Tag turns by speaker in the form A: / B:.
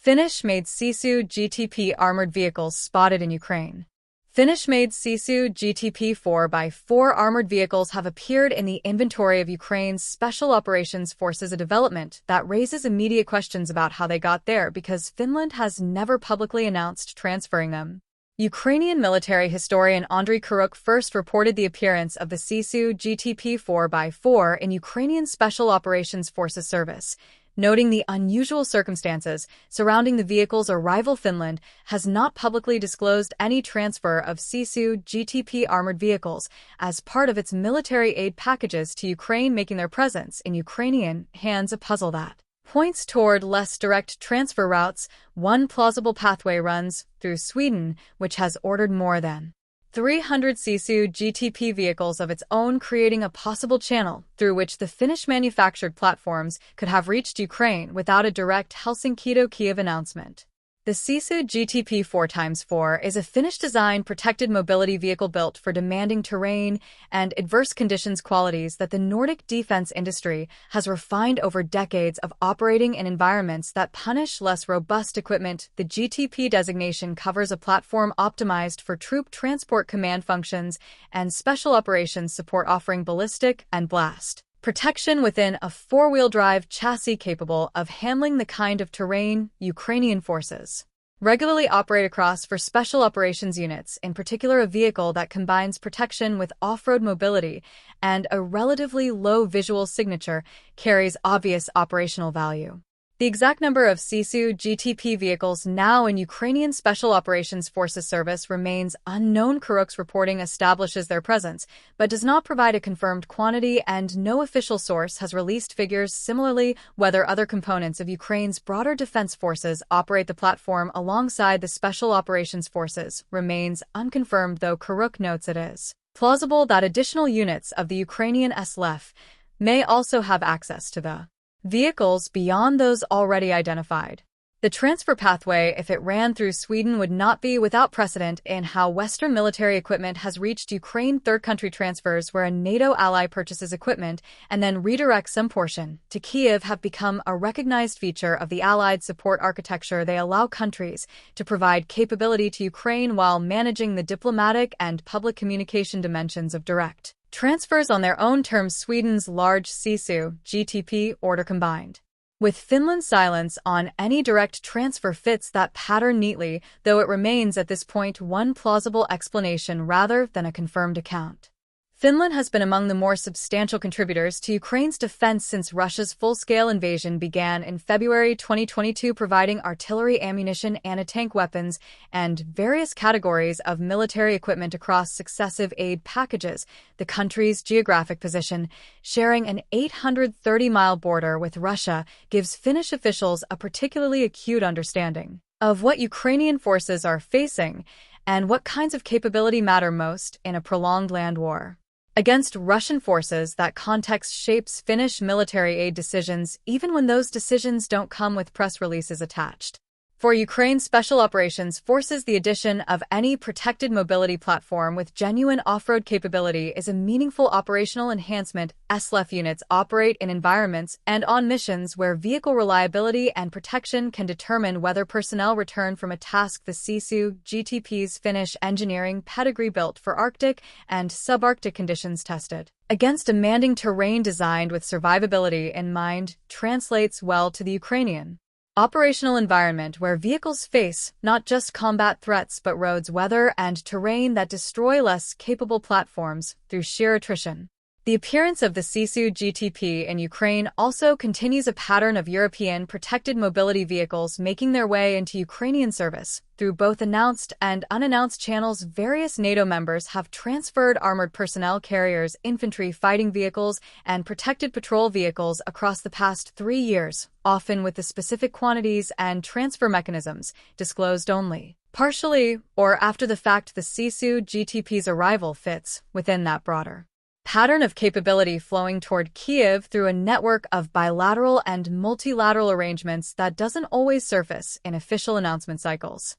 A: Finnish-made Sisu GTP armored vehicles spotted in Ukraine. Finnish-made Sisu GTP 4x4 armored vehicles have appeared in the inventory of Ukraine's Special Operations Forces, a development that raises immediate questions about how they got there because Finland has never publicly announced transferring them. Ukrainian military historian Andriy Kharuk first reported the appearance of the Sisu GTP 4x4 in Ukrainian Special Operations Forces service, noting the unusual circumstances surrounding the vehicle's arrival. Finland has not publicly disclosed any transfer of Sisu GTP armored vehicles as part of its military aid packages to Ukraine, making their presence in Ukrainian hands a puzzle that points toward less direct transfer routes. One plausible pathway runs through Sweden, which has ordered more than 300 Sisu GTP vehicles of its own, creating a possible channel through which the Finnish-manufactured platforms could have reached Ukraine without a direct Helsinki-to-Kiev announcement. The Sisu GTP 4x4 is a Finnish-designed protected mobility vehicle built for demanding terrain and adverse conditions, qualities that the Nordic defense industry has refined over decades of operating in environments that punish less robust equipment. The GTP designation covers a platform optimized for troop transport, command functions, and special operations support, offering ballistic and blast protection within a four-wheel drive chassis capable of handling the kind of terrain Ukrainian forces regularly operate across. For special operations units, in particular, a vehicle that combines protection with off-road mobility and a relatively low visual signature carries obvious operational value. The exact number of Sisu GTP vehicles now in Ukrainian Special Operations Forces service remains unknown. Kharuk's reporting establishes their presence, but does not provide a confirmed quantity, and no official source has released figures. Similarly, whether other components of Ukraine's broader defense forces operate the platform alongside the Special Operations Forces remains unconfirmed, though Kharuk notes it is plausible that additional units of the Ukrainian SLF may also have access to the vehicles beyond those already identified. The transfer pathway, if it ran through Sweden, would not be without precedent in how Western military equipment has reached Ukraine. Third-country transfers, where a NATO ally purchases equipment and then redirects some portion to Kiev, have become a recognized feature of the Allied support architecture. They allow countries to provide capability to Ukraine while managing the diplomatic and public communication dimensions of direct transfers on their own terms. Sweden's large Sisu GTP order, combined with Finland's silence on any direct transfer, fits that pattern neatly, though it remains at this point one plausible explanation rather than a confirmed account. Finland has been among the more substantial contributors to Ukraine's defense since Russia's full-scale invasion began in February 2022, providing artillery, ammunition, anti-tank weapons, and various categories of military equipment across successive aid packages. The country's geographic position, sharing an 830-mile border with Russia, gives Finnish officials a particularly acute understanding of what Ukrainian forces are facing and what kinds of capability matter most in a prolonged land war against Russian forces. That context shapes Finnish military aid decisions, even when those decisions don't come with press releases attached. For Ukraine's Special Operations Forces, the addition of any protected mobility platform with genuine off-road capability is a meaningful operational enhancement. SLF units operate in environments and on missions where vehicle reliability and protection can determine whether personnel return from a task. The Sisu GTP's Finnish engineering pedigree, built for Arctic and subarctic conditions, tested against demanding terrain, designed with survivability in mind, translates well to the Ukrainian operational environment, where vehicles face not just combat threats but roads, weather, and terrain that destroy less capable platforms through sheer attrition. The appearance of the Sisu GTP in Ukraine also continues a pattern of European protected mobility vehicles making their way into Ukrainian service through both announced and unannounced channels. Various NATO members have transferred armored personnel carriers, infantry fighting vehicles, and protected patrol vehicles across the past 3 years, often with the specific quantities and transfer mechanisms disclosed only partially or after the fact. The Sisu GTP's arrival fits within that broader pattern of capability flowing toward Kiev through a network of bilateral and multilateral arrangements that doesn't always surface in official announcement cycles.